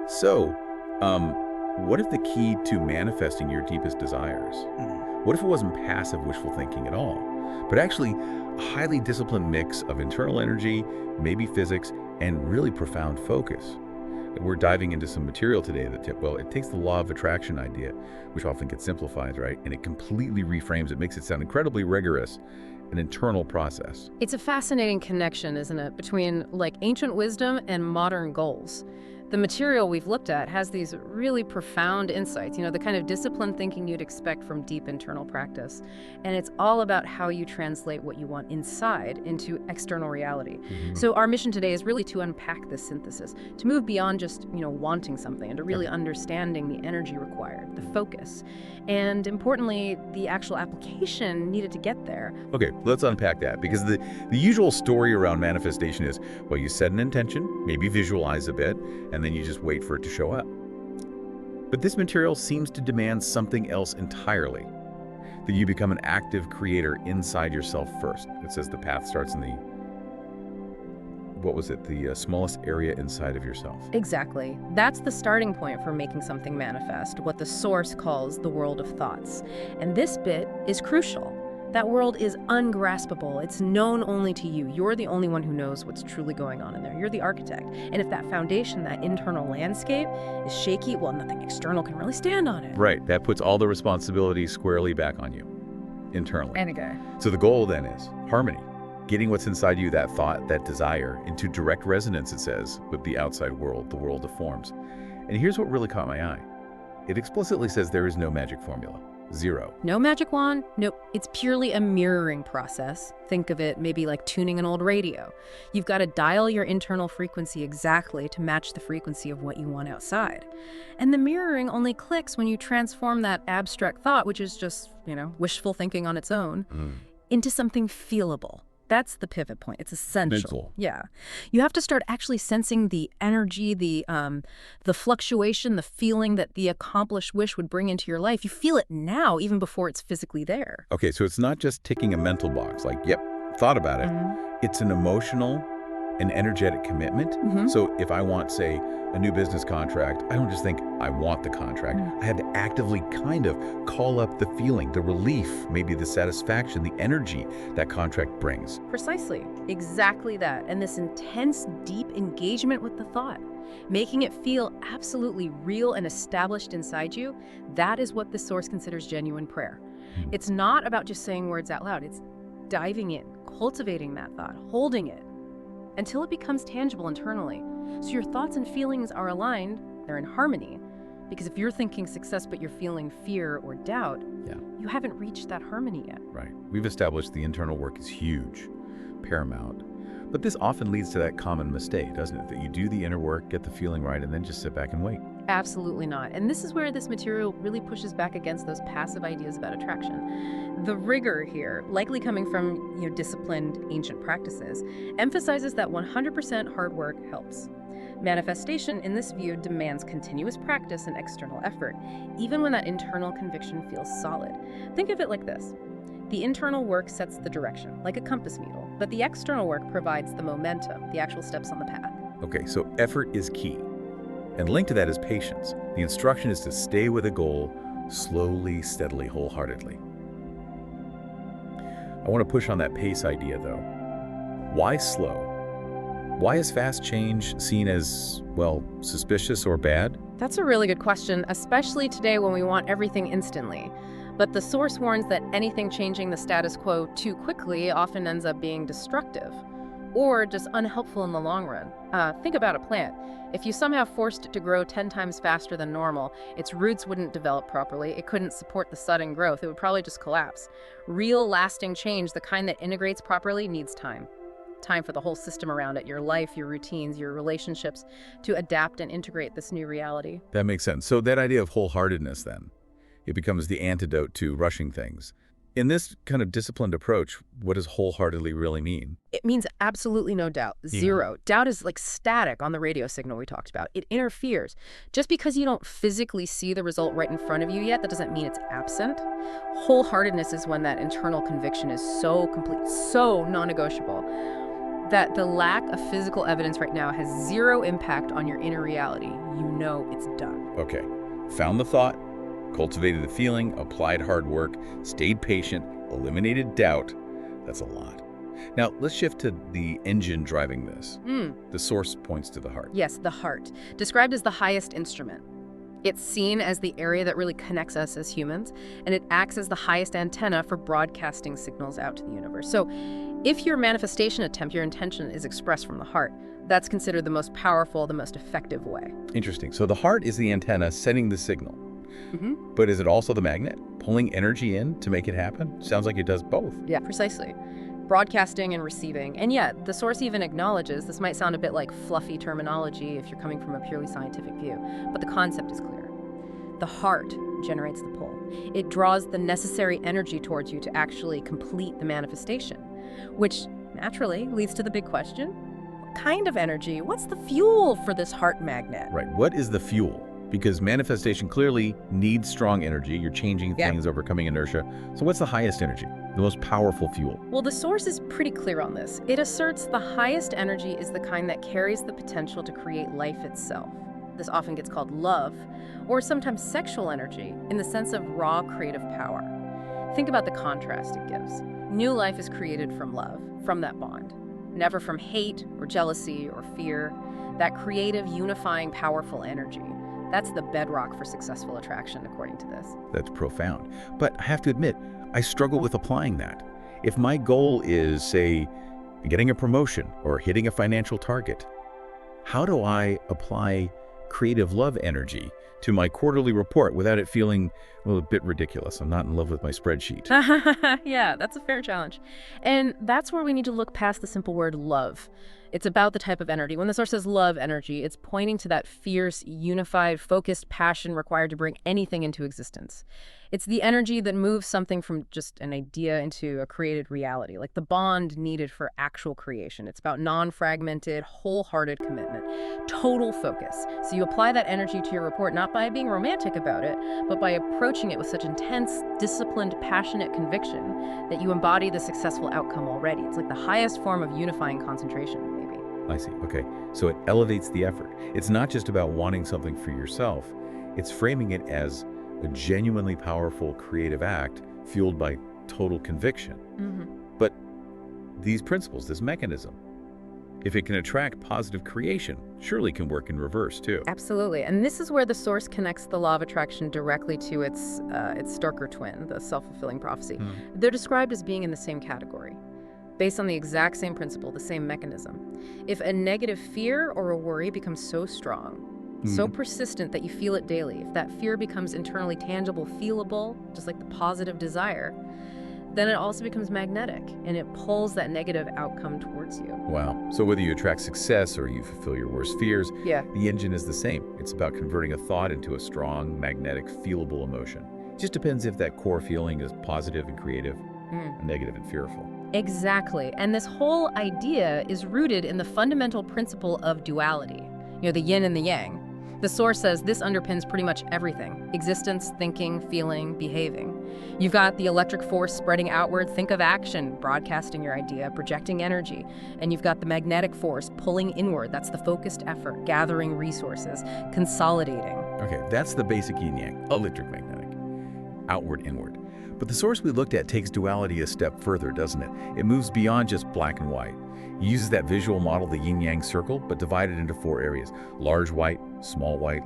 So, what if the key to manifesting your deepest desires? What if it wasn't passive wishful thinking at all, but actually a highly disciplined mix of internal energy, maybe physics, and really profound focus? We're diving into some material today well, it takes the law of attraction idea, which often gets simplified, right? And it completely reframes it, makes it sound incredibly rigorous, an internal process. It's a fascinating connection, isn't it, between like ancient wisdom and modern goals. The material we've looked at has these really profound insights, the kind of disciplined thinking you'd expect from deep internal practice. And it's all about how you translate what you want inside into external reality. So our mission today is really to unpack this synthesis, to move beyond just, wanting something and to really understanding the energy required, the focus, and importantly, the actual application needed to get there. Okay, let's unpack that, because the usual story around manifestation is, well, you set an intention, maybe visualize a bit, and then you just wait for it to show up. But this material seems to demand something else entirely, that you become an active creator inside yourself first. It says the path starts in the smallest area inside of yourself. Exactly. That's the starting point for making something manifest, what the Source calls the world of thoughts. And this bit is crucial. That world is ungraspable. It's known only to you. You're the only one who knows what's truly going on in there. You're the architect. And if that foundation, that internal landscape, is shaky, well, nothing external can really stand on it. Right. That puts all the responsibility squarely back on you, internally. And again. So the goal then is harmony. Getting what's inside you, that thought, that desire, into direct resonance, it says, with the outside world, the world of forms. And here's what really caught my eye. It explicitly says there is no magic formula. Zero. No magic wand? Nope. It's purely a mirroring process. Think of it maybe like tuning an old radio. You've got to dial your internal frequency exactly to match the frequency of what you want outside. And the mirroring only clicks when you transform that abstract thought, which is just, wishful thinking on its own, into something feelable. That's the pivot point. It's essential. Mental. Yeah. You have to start actually sensing the energy, the fluctuation, the feeling that the accomplished wish would bring into your life. You feel it now, even before it's physically there. Okay, so it's not just ticking a mental box, like, yep, thought about it. It's an emotional and energetic commitment. So if I want, say, a new business contract, I don't just think I want the contract. I have to actively kind of call up the feeling, the relief, maybe the satisfaction, the energy that contract brings. Precisely. Exactly that. And this intense, deep engagement with the thought, making it feel absolutely real and established inside you, that is what the Source considers genuine prayer. It's not about just saying words out loud. It's diving in, cultivating that thought, holding it, until it becomes tangible internally. So your thoughts and feelings are aligned, they're in harmony. Because if you're thinking success but you're feeling fear or doubt, you haven't reached that harmony yet. Right. We've established the internal work is huge, paramount. But this often leads to that common mistake, doesn't it? That you do the inner work, get the feeling right, and then just sit back and wait. Absolutely not. And this is where this material really pushes back against those passive ideas about attraction. The rigor here, likely coming from disciplined ancient practices, emphasizes that 100% hard work helps. Manifestation, in this view, demands continuous practice and external effort, even when that internal conviction feels solid. Think of it like this. The internal work sets the direction, like a compass needle, but the external work provides the momentum, the actual steps on the path. Okay, so effort is key. And linked to that is patience. The instruction is to stay with a goal slowly, steadily, wholeheartedly. I want to push on that pace idea, though. Why slow? Why is fast change seen as, well, suspicious or bad? That's a really good question, especially today when we want everything instantly. But the Source warns that anything changing the status quo too quickly often ends up being destructive, or just unhelpful in the long run. Think about a plant. If you somehow forced it to grow 10 times faster than normal, its roots wouldn't develop properly, it couldn't support the sudden growth, it would probably just collapse. Real lasting change, the kind that integrates properly, needs time. Time for the whole system around it, your life, your routines, your relationships, to adapt and integrate this new reality. That makes sense. So that idea of wholeheartedness then, it becomes the antidote to rushing things. In this kind of disciplined approach, what does wholeheartedly really mean? It means absolutely no doubt. Zero. Doubt is like static on the radio signal we talked about. It interferes. Just because you don't physically see the result right in front of you yet, that doesn't mean it's absent. Wholeheartedness is when that internal conviction is so complete, so non-negotiable, That the lack of physical evidence right now has zero impact on your inner reality. You know it's done. Okay, found the thought, cultivated the feeling, applied hard work, stayed patient, eliminated doubt. That's a lot. Now, let's shift to the engine driving this. The source points to the heart. Yes, the heart, described as the highest instrument. It's seen as the area that really connects us as humans, and it acts as the highest antenna for broadcasting signals out to the universe. So if your manifestation attempt, your intention, is expressed from the heart, that's considered the most powerful, the most effective way. Interesting. So the heart is the antenna sending the signal. But is it also the magnet, pulling energy in to make it happen? Sounds like it does both. Yeah, precisely. Broadcasting and receiving. And yet, the source even acknowledges this might sound a bit like fluffy terminology if you're coming from a purely scientific view, but the concept is clear. The heart generates the pull. It draws the necessary energy towards you to actually complete the manifestation, which naturally leads to the big question: what kind of energy? What's the fuel for this heart magnet? Right. What is the fuel? Because manifestation clearly needs strong energy. You're changing things, overcoming inertia. So what's the highest energy, the most powerful fuel? Well, the source is pretty clear on this. It asserts the highest energy is the kind that carries the potential to create life itself. This often gets called love, or sometimes sexual energy, in the sense of raw creative power. Think about the contrast it gives. New life is created from love, from that bond, never from hate or jealousy or fear. That creative, unifying, powerful energy. That's the bedrock for successful attraction, according to this. That's profound. But I have to admit, I struggle with applying that. If my goal is, say, getting a promotion or hitting a financial target, how do I apply creative love energy to my quarterly report without it feeling, well, a bit ridiculous? I'm not in love with my spreadsheet. Yeah, that's a fair challenge. And that's where we need to look past the simple word love. It's about the type of energy. When the source says love energy, it's pointing to that fierce, unified, focused passion required to bring anything into existence. It's the energy that moves something from just an idea into a created reality, like the bond needed for actual creation. It's about non-fragmented, wholehearted commitment, total focus. So you apply that energy to your report not by being romantic about it, but by approaching it with such intense, disciplined, passionate conviction that you embody the successful outcome already. It's like the highest form of unifying concentration, maybe. I see. Okay. So it elevates the effort. It's not just about wanting something for yourself. It's framing it as a genuinely powerful creative act fueled by total conviction. But these principles, this mechanism, if it can attract positive creation, surely can work in reverse too. Absolutely. And this is where the source connects the law of attraction directly to its darker twin, the self-fulfilling prophecy. They're described as being in the same category, based on the exact same principle, the same mechanism. If a negative fear or a worry becomes so strong, so persistent that you feel it daily, if that fear becomes internally tangible, feelable, just like the positive desire, then it also becomes magnetic, and it pulls that negative outcome towards you. Wow. So whether you attract success or you fulfill your worst fears, the engine is the same. It's about converting a thought into a strong, magnetic, feelable emotion. It just depends if that core feeling is positive and creative, negative and fearful. Exactly. And this whole idea is rooted in the fundamental principle of duality, the yin and the yang. The source says this underpins pretty much everything: existence, thinking, feeling, behaving. You've got the electric force spreading outward, think of action, broadcasting your idea, projecting energy. And you've got the magnetic force pulling inward, that's the focused effort, gathering resources, consolidating. Okay, that's the basic yin-yang, electric magnetic, outward, inward. But the source we looked at takes duality a step further, doesn't it? It moves beyond just black and white. It uses that visual model, the yin-yang circle, but divided into 4 areas: large white,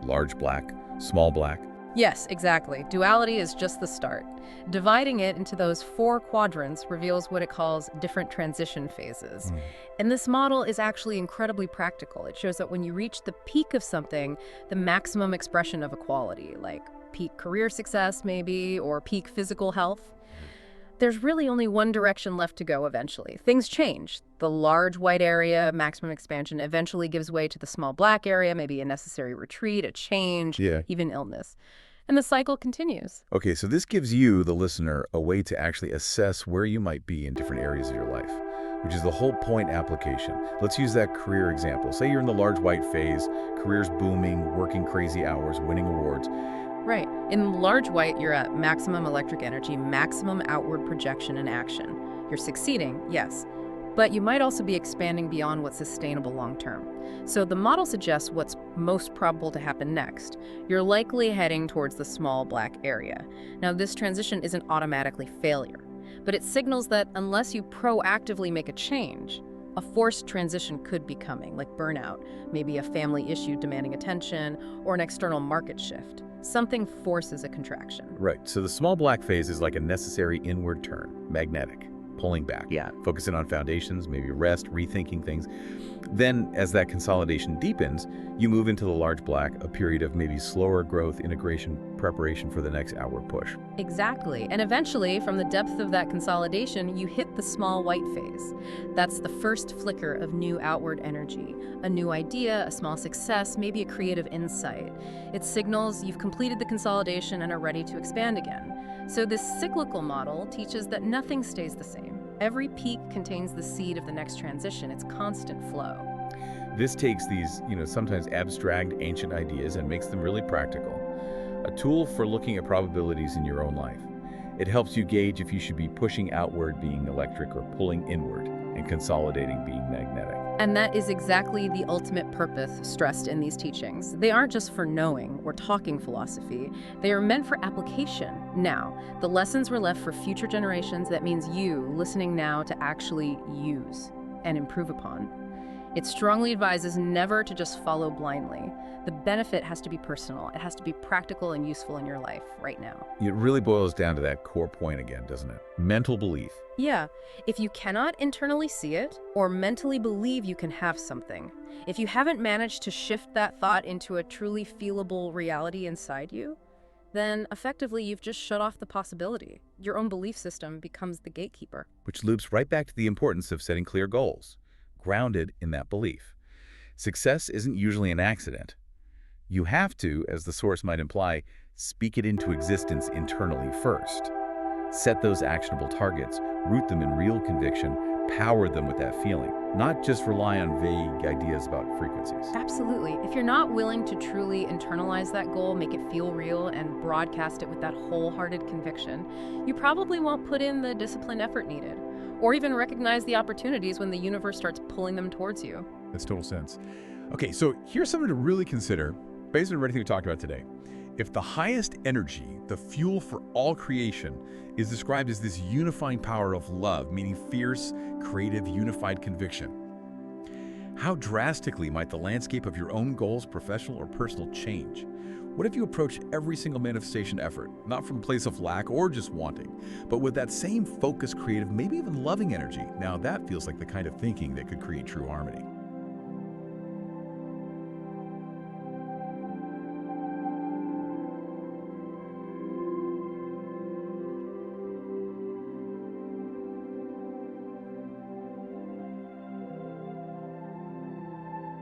large black, small black. Yes, exactly. Duality is just the start. Dividing it into those 4 quadrants reveals what it calls different transition phases. And this model is actually incredibly practical. It shows that when you reach the peak of something, the maximum expression of a quality, like peak career success maybe, or peak physical health, there's really only one direction left to go eventually. Things change. The large white area, maximum expansion, eventually gives way to the small black area, maybe a necessary retreat, a change, even illness. And the cycle continues. Okay, so this gives you, the listener, a way to actually assess where you might be in different areas of your life, which is the whole point application. Let's use that career example. Say you're in the large white phase, career's booming, working crazy hours, winning awards. Right. In large white, you're at maximum electric energy, maximum outward projection and action. You're succeeding, yes. But you might also be expanding beyond what's sustainable long term. So the model suggests what's most probable to happen next. You're likely heading towards the small black area. Now, this transition isn't automatically failure, but it signals that unless you proactively make a change, a forced transition could be coming, like burnout, maybe a family issue demanding attention, or an external market shift. Something forces a contraction. Right, so the small black phase is like a necessary inward turn, magnetic, pulling back. Yeah. Focusing on foundations, maybe rest, rethinking things. Then, as that consolidation deepens, you move into the large black, a period of maybe slower growth, integration, preparation for the next outward push. Exactly. And eventually, from the depth of that consolidation, you hit the small white phase. That's the first flicker of new outward energy. A new idea, a small success, maybe a creative insight. It signals you've completed the consolidation and are ready to expand again. So this cyclical model teaches that nothing stays the same. Every peak contains the seed of the next transition. It's constant flow. This takes these, sometimes abstract, ancient ideas and makes them really practical. A tool for looking at probabilities in your own life. It helps you gauge if you should be pushing outward, being electric, or pulling inward, and consolidating, being magnetic. And that is exactly the ultimate purpose stressed in these teachings. They aren't just for knowing or talking philosophy. They are meant for application now. The lessons were left for future generations. That means you, listening now, to actually use and improve upon. It strongly advises never to just follow blindly. The benefit has to be personal. It has to be practical and useful in your life right now. It really boils down to that core point again, doesn't it? Mental belief. Yeah, if you cannot internally see it or mentally believe you can have something, if you haven't managed to shift that thought into a truly feelable reality inside you, then effectively you've just shut off the possibility. Your own belief system becomes the gatekeeper. Which loops right back to the importance of setting clear goals, grounded in that belief. Success isn't usually an accident. You have to, as the source might imply, speak it into existence internally first. Set those actionable targets, root them in real conviction, power them with that feeling, not just rely on vague ideas about frequencies. Absolutely. If you're not willing to truly internalize that goal, make it feel real, and broadcast it with that wholehearted conviction, you probably won't put in the disciplined effort needed, or even recognize the opportunities when the universe starts pulling them towards you. Makes total sense. Okay, so here's something to really consider based on everything we talked about today. If the highest energy, the fuel for all creation, is described as this unifying power of love, meaning fierce, creative, unified conviction, how drastically might the landscape of your own goals, professional or personal, change? What if you approach every single manifestation effort, not from a place of lack or just wanting, but with that same focused, creative, maybe even loving energy? Now that feels like the kind of thinking that could create true harmony.